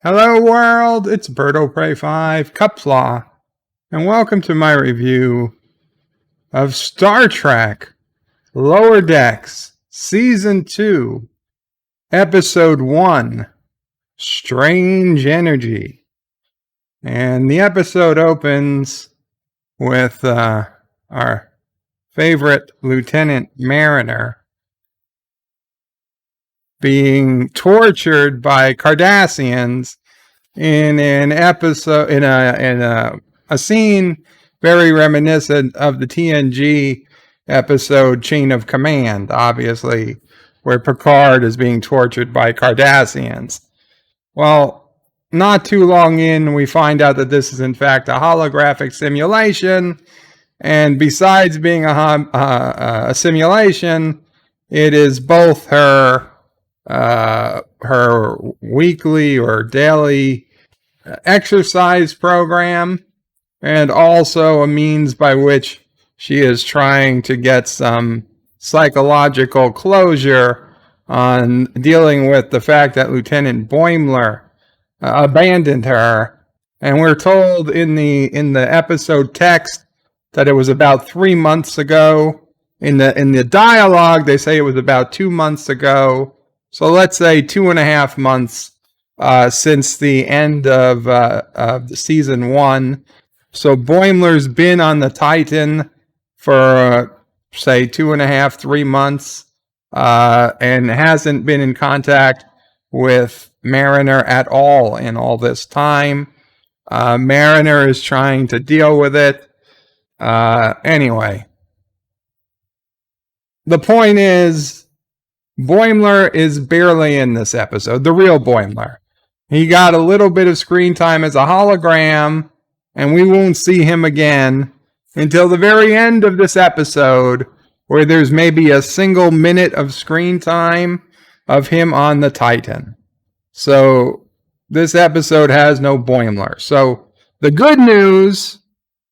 Hello world, it's Birdo Prey 5, Qapla, and welcome to my review of Star Trek Lower Decks Season 2, Episode 1, Strange Energy. And the episode opens with our favorite Lieutenant Mariner being tortured by Cardassians in an episode, in a scene very reminiscent of the TNG episode Chain of Command, obviously, where Picard is being tortured by Cardassians. Well, not too long in, we find out that this is in fact a holographic simulation, and besides being a simulation, it is both her weekly or daily exercise program, and also a means by which she is trying to get some psychological closure on dealing with the fact that Lieutenant Boimler abandoned her. And we're told in the episode text that it was about 3 months ago. In the dialogue, they say it was about 2 months ago. So let's say 2.5 months since the end of season 1. So Boimler's been on the Titan for say 2.5, 3 months, and hasn't been in contact with Mariner at all in all this time. Mariner is trying to deal with it. Anyway, the point is, Boimler is barely in this episode, the real Boimler. He got a little bit of screen time as a hologram, and we won't see him again until the very end of this episode, where there's maybe a single minute of screen time of him on the Titan. So this episode has no Boimler. So the good news,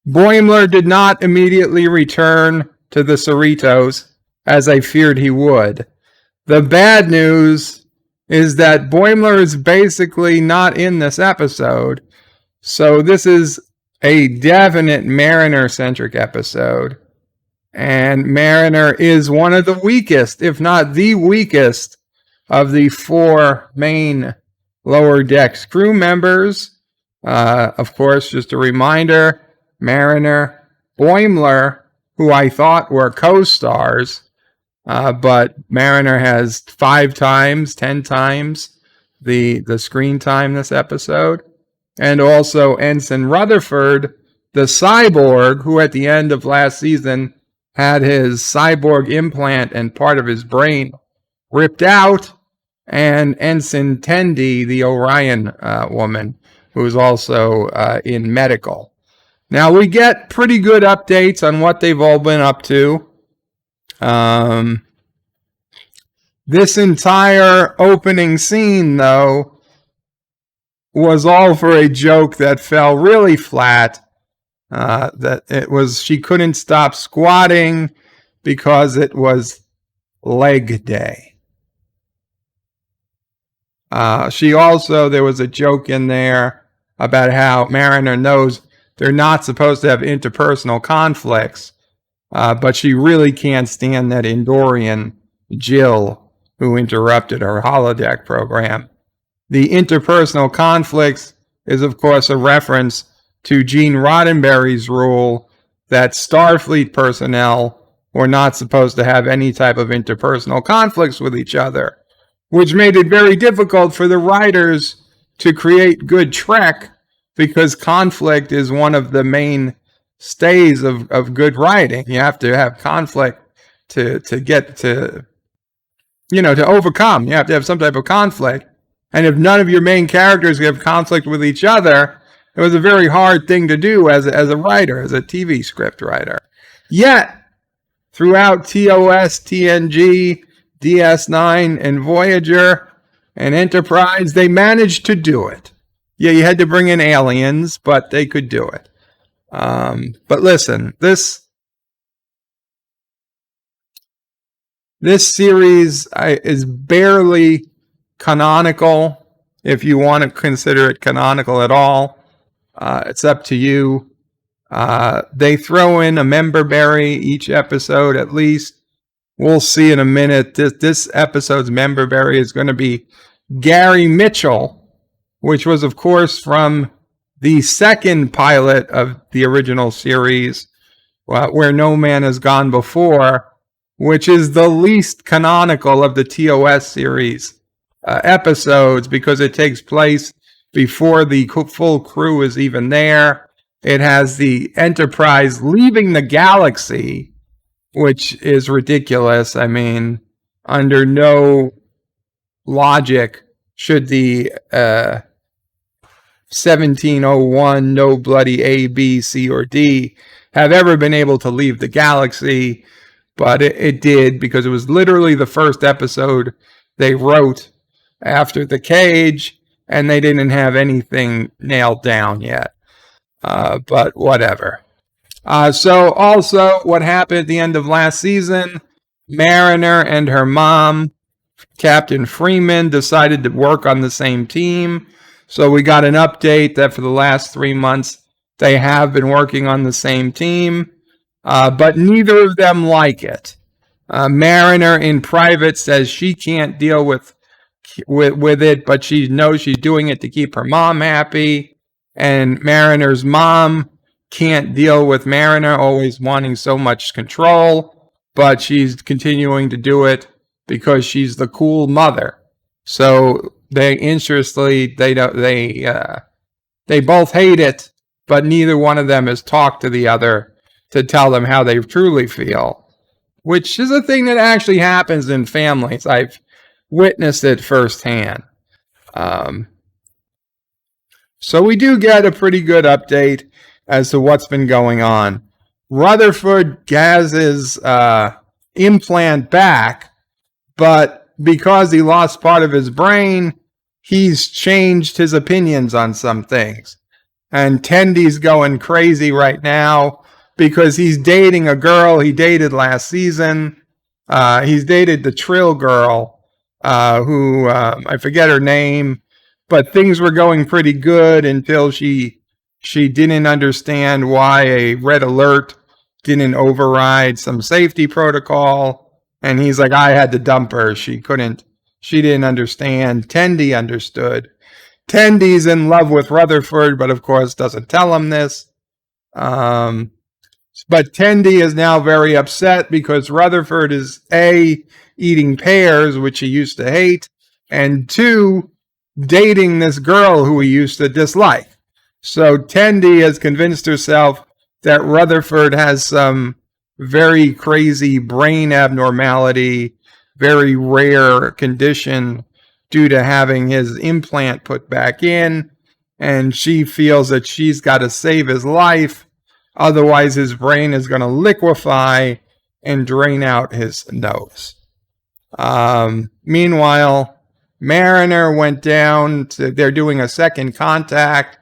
Boimler did not immediately return to the Cerritos, as I feared he would. The bad news is that Boimler is basically not in this episode, so this is a definite Mariner-centric episode, and Mariner is one of the weakest, if not the weakest, of the 4 main Lower Decks crew members. Of course, just a reminder, Mariner, Boimler, who I thought were co-stars, but Mariner has 5 times, 10 times the screen time this episode. And also Ensign Rutherford, the cyborg, who at the end of last season had his cyborg implant and part of his brain ripped out. And Ensign Tendi, the Orion woman, who is also in medical. Now, we get pretty good updates on what they've all been up to. This entire opening scene, though, was all for a joke that fell really flat. That it was, she couldn't stop squatting because it was leg day. There was a joke in there about how Mariner knows they're not supposed to have interpersonal conflicts, but she really can't stand that Andorian Jill who interrupted her holodeck program. The interpersonal conflicts is, of course, a reference to Gene Roddenberry's rule that Starfleet personnel were not supposed to have any type of interpersonal conflicts with each other, which made it very difficult for the writers to create good Trek, because conflict is one of the main stays of good writing. You have to have conflict to get to, to overcome. You have to have some type of conflict. And if none of your main characters have conflict with each other, it was a very hard thing to do as a writer, as a TV script writer. Yet, throughout TOS, TNG, DS9, and Voyager, and Enterprise, they managed to do it. Yeah, you had to bring in aliens, but they could do it. But listen, this series is barely canonical if you want to consider it canonical at all. It's up to you. They throw in a member berry each episode at least. We'll see in a minute. This episode's member berry is going to be Gary Mitchell, which was, of course, from the second pilot of the original series, Where No Man Has Gone Before, which is the least canonical of the TOS series episodes because it takes place before the full crew is even there. It has the Enterprise leaving the galaxy, which is ridiculous. I mean, under no logic should the 1701 no bloody A, B, C, or D have ever been able to leave the galaxy, but it did because it was literally the first episode they wrote after The Cage, and they didn't have anything nailed down yet. But whatever. So also what happened at the end of last season, Mariner and her mom, Captain Freeman, decided to work on the same team. So we got an update that for the last 3 months, they have been working on the same team, but neither of them like it. Mariner in private says she can't deal with it, but she knows she's doing it to keep her mom happy. And Mariner's mom can't deal with Mariner always wanting so much control, but she's continuing to do it because she's the cool mother. So they both hate it, but neither one of them has talked to the other to tell them how they truly feel, which is a thing that actually happens in families. I've witnessed it firsthand. So we do get a pretty good update as to what's been going on. Rutherford has his implant back, but because he lost part of his brain, he's changed his opinions on some things. And Tendi's going crazy right now because he's dating a girl he dated last season. He's dated the Trill girl, who I forget her name, but things were going pretty good until she didn't understand why a red alert didn't override some safety protocol. And he's like, I had to dump her. She didn't understand. Tendi understood. Tendi's in love with Rutherford, but of course doesn't tell him this. But Tendi is now very upset because Rutherford is A, eating pears, which he used to hate, and 2, dating this girl who he used to dislike. So Tendi has convinced herself that Rutherford has some very crazy brain abnormality, very rare condition due to having his implant put back in, and she feels that she's got to save his life, otherwise his brain is going to liquefy and drain out his nose. Meanwhile, Mariner went down to, they're doing a second contact.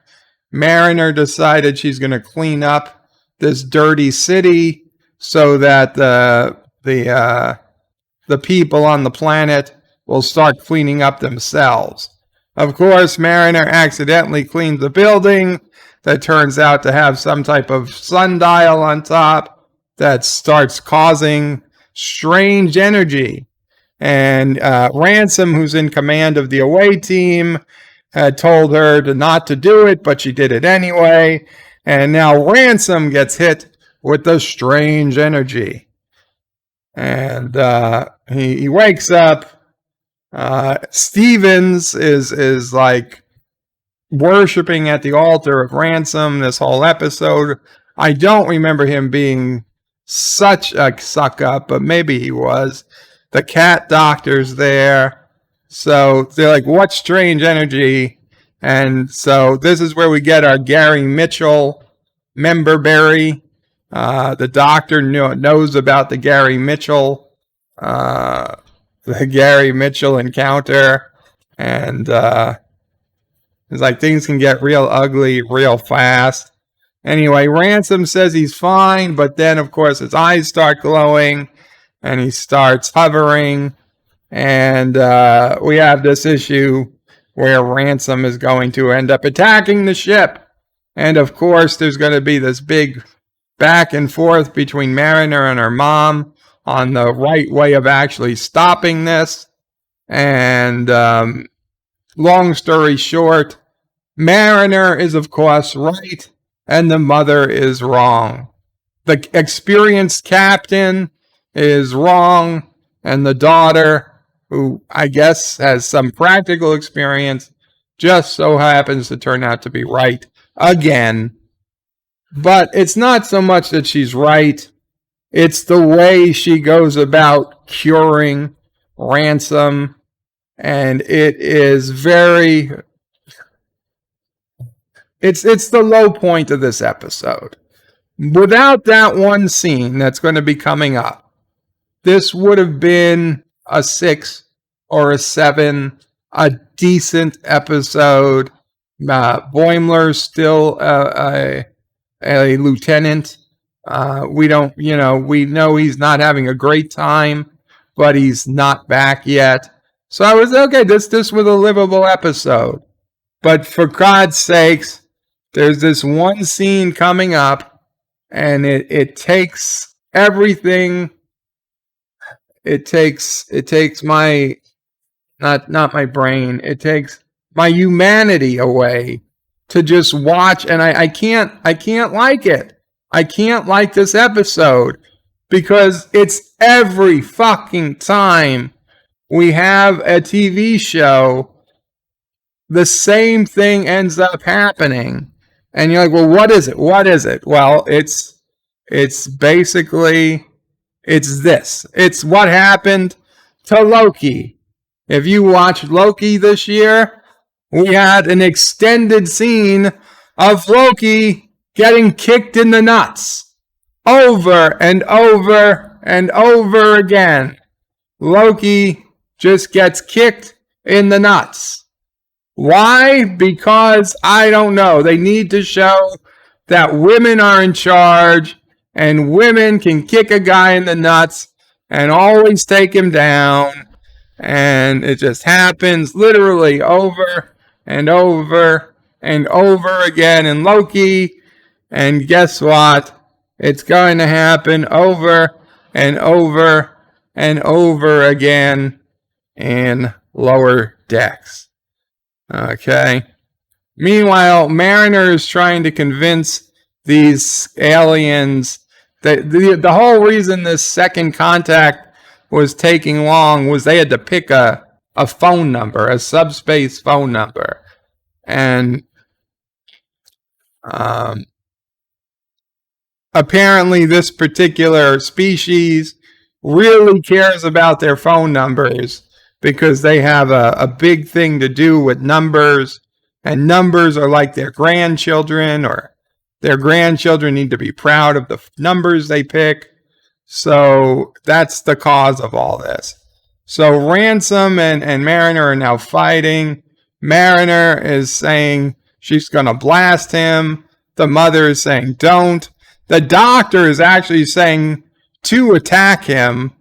Mariner decided she's going to clean up this dirty city so that the people on the planet will start cleaning up themselves. Of course, Mariner accidentally cleaned the building that turns out to have some type of sundial on top that starts causing strange energy. And Ransom, who's in command of the away team, had told her not to do it, but she did it anyway. And now Ransom gets hit with the strange energy. And he wakes up. Stevens is like worshiping at the altar of Ransom this whole episode. I don't remember him being such a suck up, but maybe he was. The cat doctor's there. So they're like, what strange energy? And so this is where we get our Gary Mitchell member berry. The doctor knows about the Gary Mitchell encounter, and it's like things can get real ugly real fast. Anyway, Ransom says he's fine, but then of course his eyes start glowing and he starts hovering, and we have this issue where Ransom is going to end up attacking the ship. And of course, there's going to be this big back and forth between Mariner and her mom on the right way of actually stopping this. And long story short, Mariner is, of course, right, and the mother is wrong. The experienced captain is wrong, and the daughter, who I guess has some practical experience, just so happens to turn out to be right again. But it's not so much that she's right, it's the way she goes about curing Ransom, and it is very... It's the low point of this episode. Without that one scene that's going to be coming up, this would have been a 6 or a 7, a decent episode. Boimler's still a lieutenant. We know he's not having a great time, but he's not back yet. So I was okay. This was a livable episode. But for God's sakes, there's this one scene coming up, and it takes everything. It takes my not my brain. It takes my humanity away to just watch, and I can't like it. I can't like this episode because it's every fucking time we have a TV show, the same thing ends up happening. And you're like, well, what is it? What is it? Well, it's basically, it's this. It's what happened to Loki. If you watched Loki this year, we had an extended scene of Loki getting kicked in the nuts over and over and over again. Loki just gets kicked in the nuts. Why? Because I don't know. They need to show that women are in charge and women can kick a guy in the nuts and always take him down. And it just happens literally over and over and over again in Loki. And guess what? It's going to happen over and over and over again in Lower Decks. Okay. Meanwhile, Mariner is trying to convince these aliens that the whole reason this second contact was taking long was they had to pick a phone number, a subspace phone number. And apparently this particular species really cares about their phone numbers, because they have a big thing to do with numbers, and numbers are like their grandchildren, or their grandchildren need to be proud of the numbers they pick. So that's the cause of all this. So Ransom and Mariner are now fighting. Mariner is saying she's going to blast him. The mother is saying don't. The doctor is actually saying to attack him.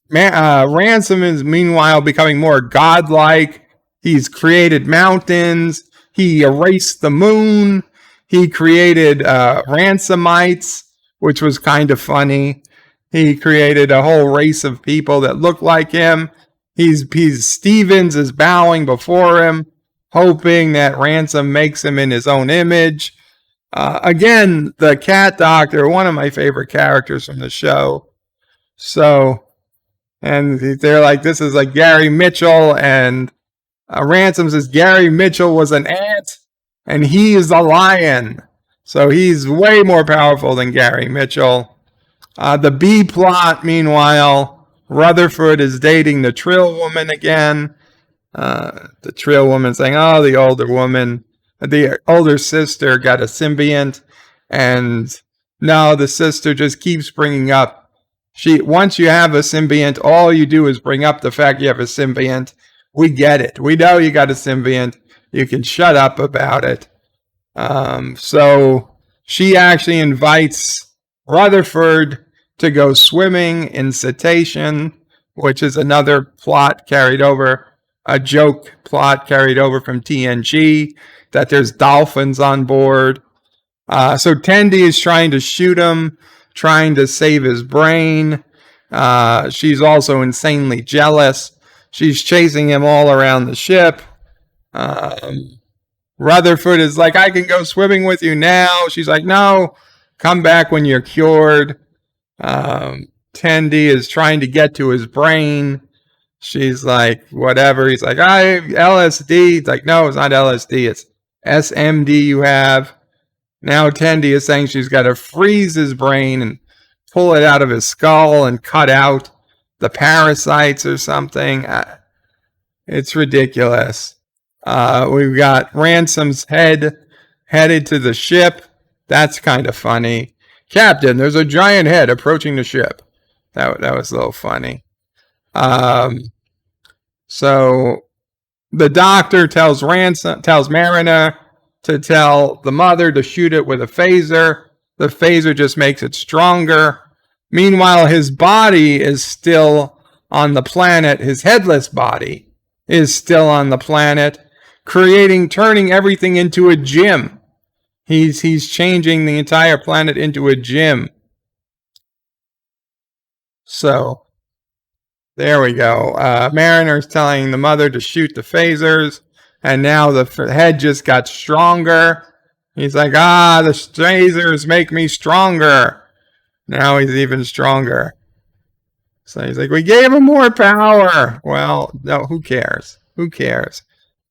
Ransom is meanwhile becoming more godlike. He's created mountains. He erased the moon. He created Ransomites, which was kind of funny. He created a whole race of people that look like him. Stevens is bowing before him, hoping that Ransom makes him in his own image. Again, the cat doctor, one of my favorite characters from the show. So, and they're like, this is like Gary Mitchell, and Ransom says Gary Mitchell was an ant, and he is a lion. So he's way more powerful than Gary Mitchell. The B plot, meanwhile, Rutherford is dating the Trill woman again. The Trill woman saying, oh, the older sister got a symbiont, and no, the sister just keeps bringing up, once you have a symbiont, all you do is bring up the fact you have a symbiont. We get it. We know you got a symbiont. You can shut up about it. So she actually invites Rutherford to go swimming in cetacean, which is another plot carried over a joke plot carried over from TNG that there's dolphins on board. So Tendi is trying to shoot him, trying to save his brain. She's also insanely jealous. She's chasing him all around the ship. Rutherford is like, I can go swimming with you now. She's like, no, come back when you're cured. Tendi is trying to get to his brain. She's like, whatever. He's like, LSD. He's like, no, it's not LSD. It's SMD you have. Now Tendi is saying she's got to freeze his brain and pull it out of his skull and cut out the parasites or something. It's ridiculous. We've got Ransom's head headed to the ship. That's kind of funny. Captain, there's a giant head approaching the ship. That was a little funny. So the doctor tells Mariner to tell the mother to shoot it with a phaser. The phaser just makes it stronger. Meanwhile, his body is still on the planet. His headless body is still on the planet, turning everything into a gym. He's changing the entire planet into a gym. So there we go. Mariner's telling the mother to shoot the phasers, and now the head just got stronger. He's like, the phasers make me stronger. Now he's even stronger. So he's like, we gave him more power. Well, no, who cares? Who cares?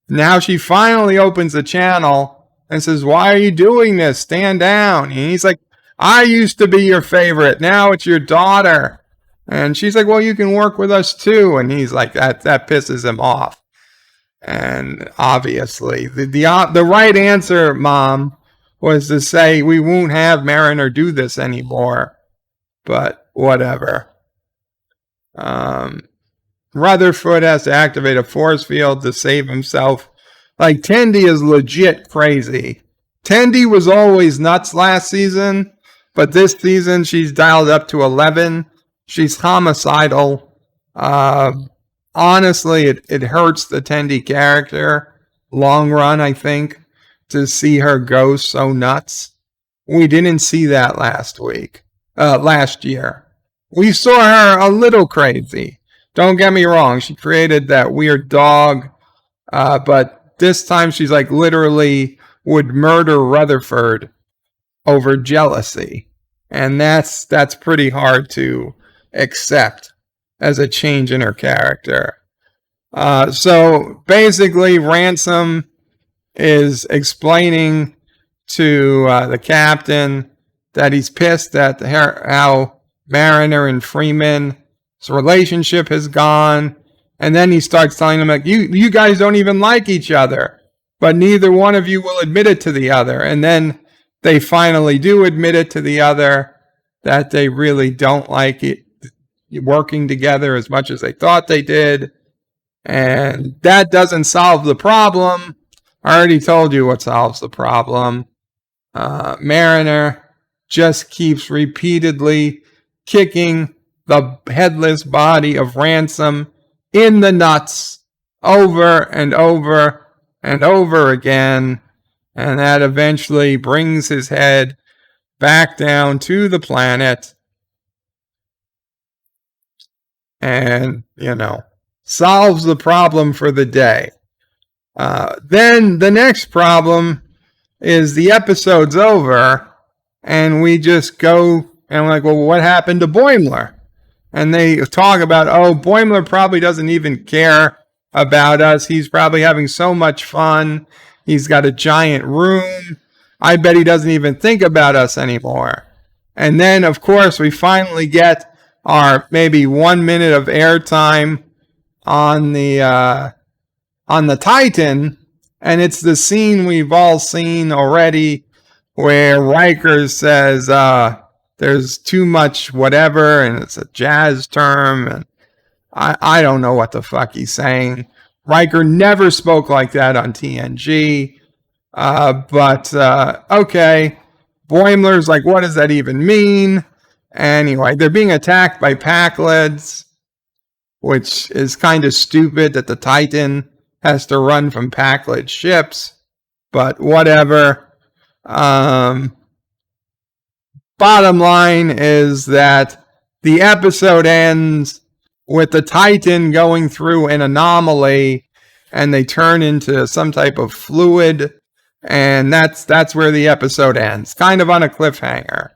Now she finally opens the channel and says, why are you doing this? Stand down. And he's like, I used to be your favorite. Now it's your daughter. And she's like, well, you can work with us too. And he's like, that pisses him off. And obviously, the right answer, Mom, was to say, we won't have Mariner do this anymore. But whatever. Rutherford has to activate a force field to save himself. Like, Tendi is legit crazy. Tendi was always nuts last season, but this season she's dialed up to 11. She's homicidal. Honestly, it hurts the Tendi character, long run, I think, to see her go so nuts. We didn't see that last year. We saw her a little crazy. Don't get me wrong. She created that weird dog. But this time she's like literally would murder Rutherford over jealousy. And that's pretty hard to accept as a change in her character. So basically Ransom is explaining to the captain that he's pissed at how Mariner and Freeman's relationship has gone. And then he starts telling them, like, you guys don't even like each other, but neither one of you will admit it to the other. And then they finally do admit it to the other that they really don't like it working together as much as they thought they did. And that doesn't solve the problem. I already told you what solves the problem. Mariner just keeps repeatedly kicking the headless body of Ransom in the nuts over and over and over again. And that eventually brings his head back down to the planet. And, solves the problem for the day. Then the next problem is the episode's over and we just go and we're like, well, what happened to Boimler? And they talk about, Boimler probably doesn't even care about us. He's probably having so much fun. He's got a giant room. I bet he doesn't even think about us anymore. And then, of course, we finally get our maybe 1 minute of airtime on the Titan. And it's the scene we've all seen already where Riker says, there's too much whatever, and it's a jazz term, and I don't know what the fuck he's saying. Riker never spoke like that on TNG, but okay. Boimler's like, what does that even mean? Anyway, they're being attacked by Pakleds. which is kind of stupid that the Titan has to run from Packlet ships, but whatever. Bottom line is that the episode ends with the Titan going through an anomaly, and they turn into some type of fluid, and that's where the episode ends, kind of on a cliffhanger.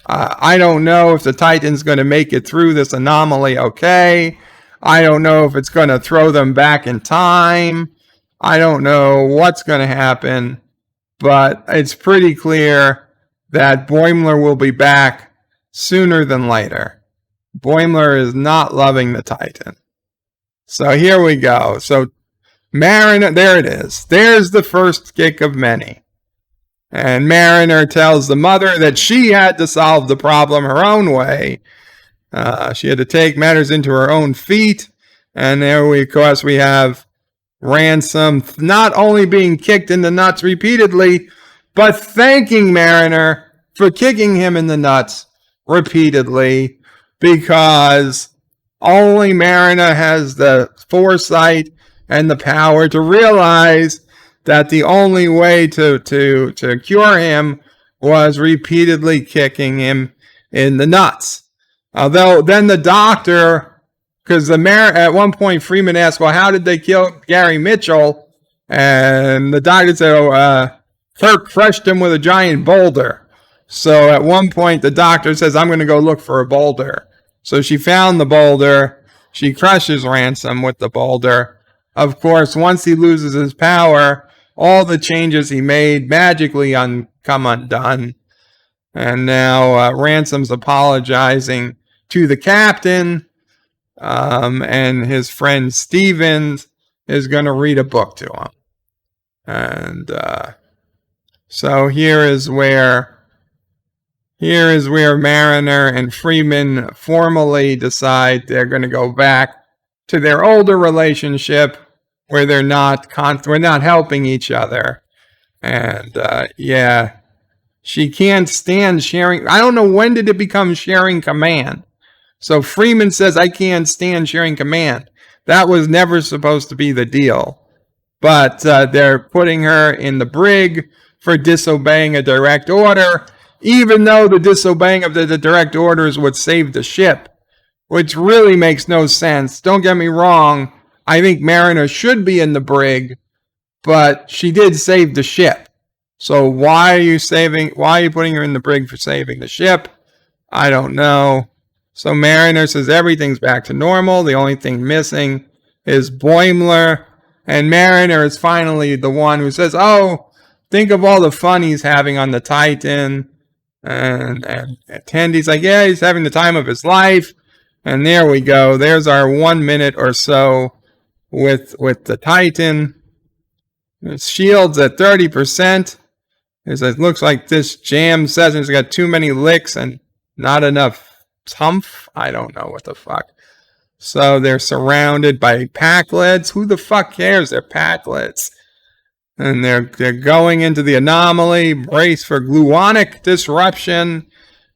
I don't know if the Titan's going to make it through this anomaly okay. I don't know if it's going to throw them back in time. I don't know what's going to happen, but it's pretty clear that Boimler will be back sooner than later. Boimler is not loving the Titan. So here we go. So Mariner, there it is. There's the first kick of many. And Mariner tells the mother that she had to solve the problem her own way. She had to take matters into her own feet. And there of course, we have Ransom not only being kicked in the nuts repeatedly, but thanking Mariner for kicking him in the nuts repeatedly, because only Mariner has the foresight and the power to realize that the only way to cure him was repeatedly kicking him in the nuts. Although then the doctor, because at one point Freeman asked, well, how did they kill Gary Mitchell? And the doctor said, Kirk crushed him with a giant boulder. So at one point the doctor says, I'm going to go look for a boulder. So she found the boulder. She crushes Ransom with the boulder. Of course, once he loses his power, all the changes he made magically come undone. And now Ransom's apologizing to the captain. And his friend Stevens is going to read a book to him. And so here is where Mariner and Freeman formally decide they're going to go back to their older relationship, where we're not helping each other. And she can't stand sharing. I don't know, when did it become sharing command? So Freeman says, I can't stand sharing command. That was never supposed to be the deal. But they're putting her in the brig for disobeying a direct order, even though the disobeying of the direct orders would save the ship, which really makes no sense. Don't get me wrong. I think Mariner should be in the brig, but she did save the ship. So why are you putting her in the brig for saving the ship? I don't know. So Mariner says everything's back to normal. The only thing missing is Boimler. And Mariner is finally the one who says, oh, think of all the fun he's having on the Titan. And Tendi's like, yeah, he's having the time of his life. And there we go. There's our 1 minute or so with the Titan. Its shield's at 30%. It looks like this jam says it's got too many licks and not enough tumph. I don't know what the fuck. So they're surrounded by Packlets. Who the fuck cares? They're Packlets. And they're going into the anomaly. Brace for gluonic disruption.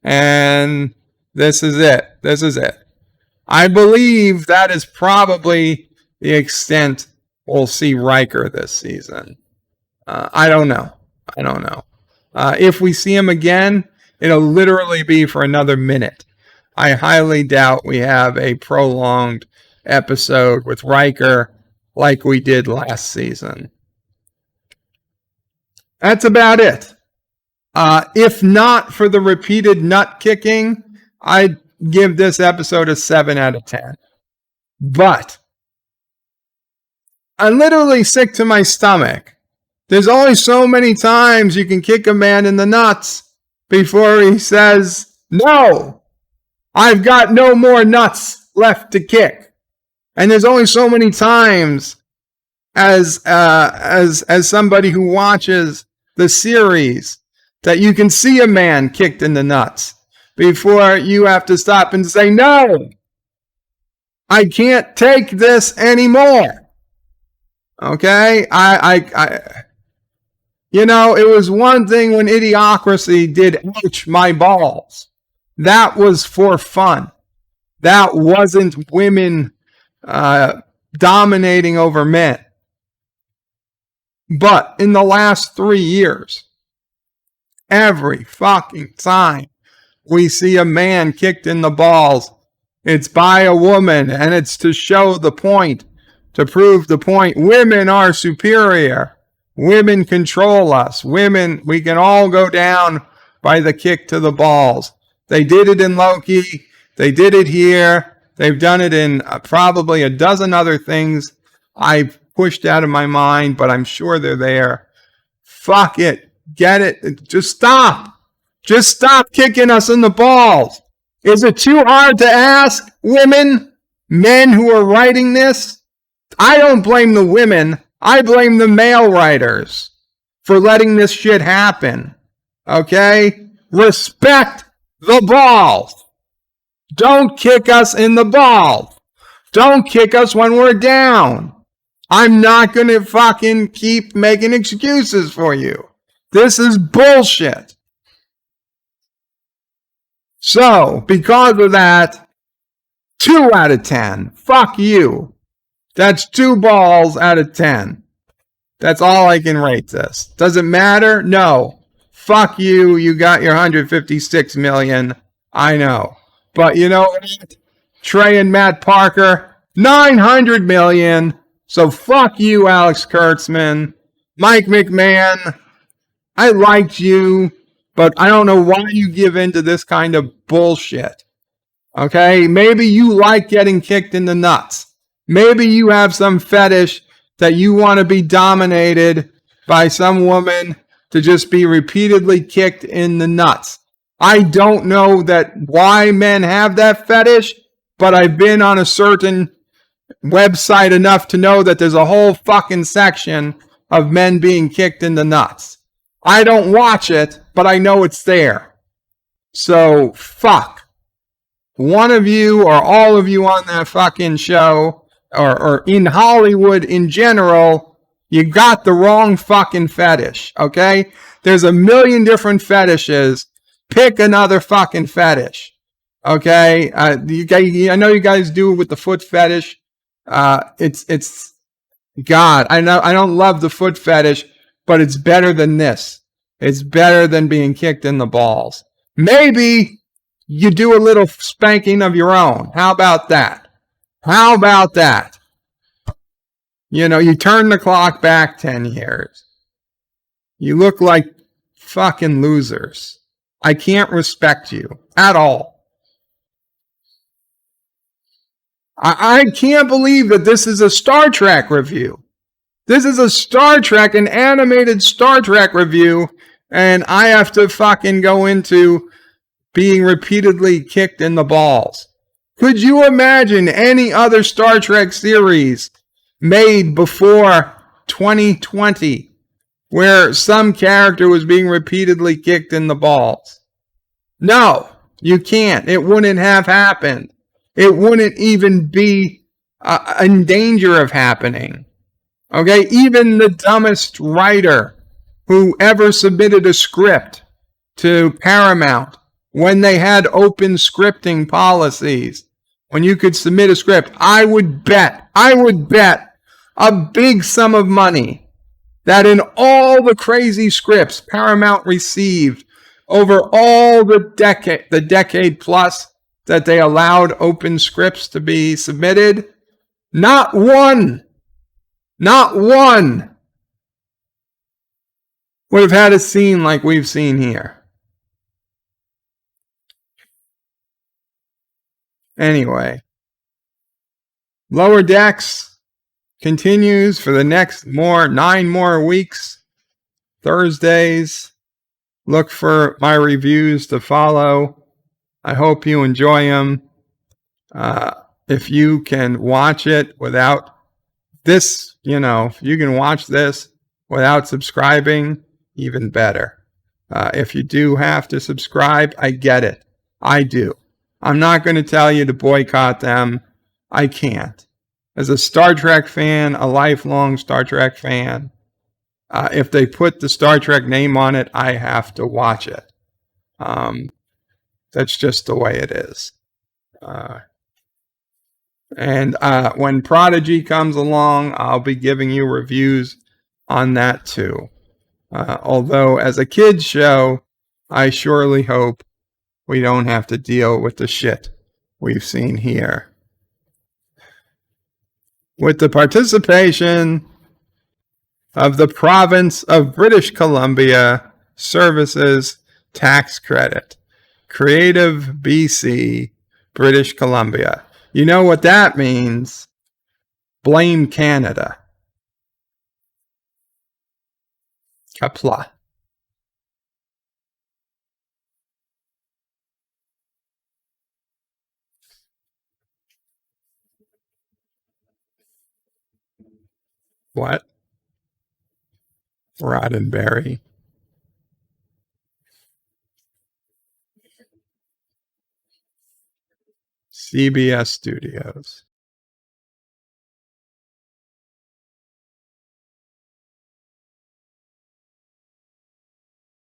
And this is it. I believe that is probably the extent we'll see Riker this season. I don't know. If we see him again, it'll literally be for another minute. I highly doubt we have a prolonged episode with Riker like we did last season. That's about it. If not for the repeated nut kicking, I'd give this episode a 7 out of 10. But I'm literally sick to my stomach. There's only so many times you can kick a man in the nuts before he says, no, I've got no more nuts left to kick. And there's only so many times as somebody who watches the series that you can see a man kicked in the nuts before you have to stop and say, no, I can't take this anymore. Okay? It was one thing when Idiocracy did ouch my balls. That was for fun. That wasn't women dominating over men. But in the last 3 years, every fucking time we see a man kicked in the balls, it's by a woman, and it's to show the point, to prove the point. Women are superior. Women control us. Women, we can all go down by the kick to the balls. They did it in Loki. They did it here. They've done it in probably a dozen other things I've pushed out of my mind, but I'm sure they're there. Fuck it. Get it. Just stop. Just stop kicking us in the balls. Is it too hard to ask women, men who are writing this? I don't blame the women. I blame the male writers for letting this shit happen. Okay? Respect the balls. Don't kick us in the balls. Don't kick us when we're down. I'm not going to fucking keep making excuses for you. This is bullshit. So, because of that, 2 out of 10. Fuck you. That's 2 balls out of 10. That's all I can rate this. Does it matter? No. Fuck you. You got your 156 million. I know. But you know what? Trey and Matt Parker, 900 million. So fuck you, Alex Kurtzman. Mike McMahon, I liked you, but I don't know why you give in to this kind of bullshit. Okay? Maybe you like getting kicked in the nuts. Maybe you have some fetish that you want to be dominated by some woman to just be repeatedly kicked in the nuts. I don't know that why men have that fetish, but I've been on a certain website enough to know that there's a whole fucking section of men being kicked in the nuts. I don't watch it, but I know it's there. So, fuck. One of you or all of you on that fucking show, or in Hollywood in general, you got the wrong fucking fetish, okay? There's a million different fetishes. Pick another fucking fetish, okay? I know you guys do it with the foot fetish. It's God. I know I don't love the foot fetish, but it's better than this. It's better than being kicked in the balls. Maybe you do a little spanking of your own. How about that? How about that? You know, you turn the clock back 10 years. You look like fucking losers. I can't respect you at all. I can't believe that this is a Star Trek review. This is a Star Trek, an animated Star Trek review, and I have to fucking go into being repeatedly kicked in the balls. Could you imagine any other Star Trek series made before 2020 where some character was being repeatedly kicked in the balls? No, you can't. It wouldn't have happened. It wouldn't even be in danger of happening. Okay, even the dumbest writer who ever submitted a script to Paramount, when they had open scripting policies, when you could submit a script, I would bet a big sum of money that in all the crazy scripts Paramount received over all the decade plus that they allowed open scripts to be submitted, not one would have had a scene like we've seen here. Anyway, Lower Decks continues for the next 9 more weeks. Thursdays. Look for my reviews to follow. I hope you enjoy them. If you can watch it without this, if you can watch this without subscribing, even better. If you do have to subscribe, I get it. I do. I'm not going to tell you to boycott them. I can't. As a Star Trek fan, a lifelong Star Trek fan, if they put the Star Trek name on it, I have to watch it. That's just the way it is. And when Prodigy comes along, I'll be giving you reviews on that too. Although, as a kid's show, I surely hope we don't have to deal with the shit we've seen here. With the participation of the province of British Columbia Services Tax Credit, Creative BC, British Columbia. You know what that means? Blame Canada. Qapla. What? Roddenberry. CBS Studios.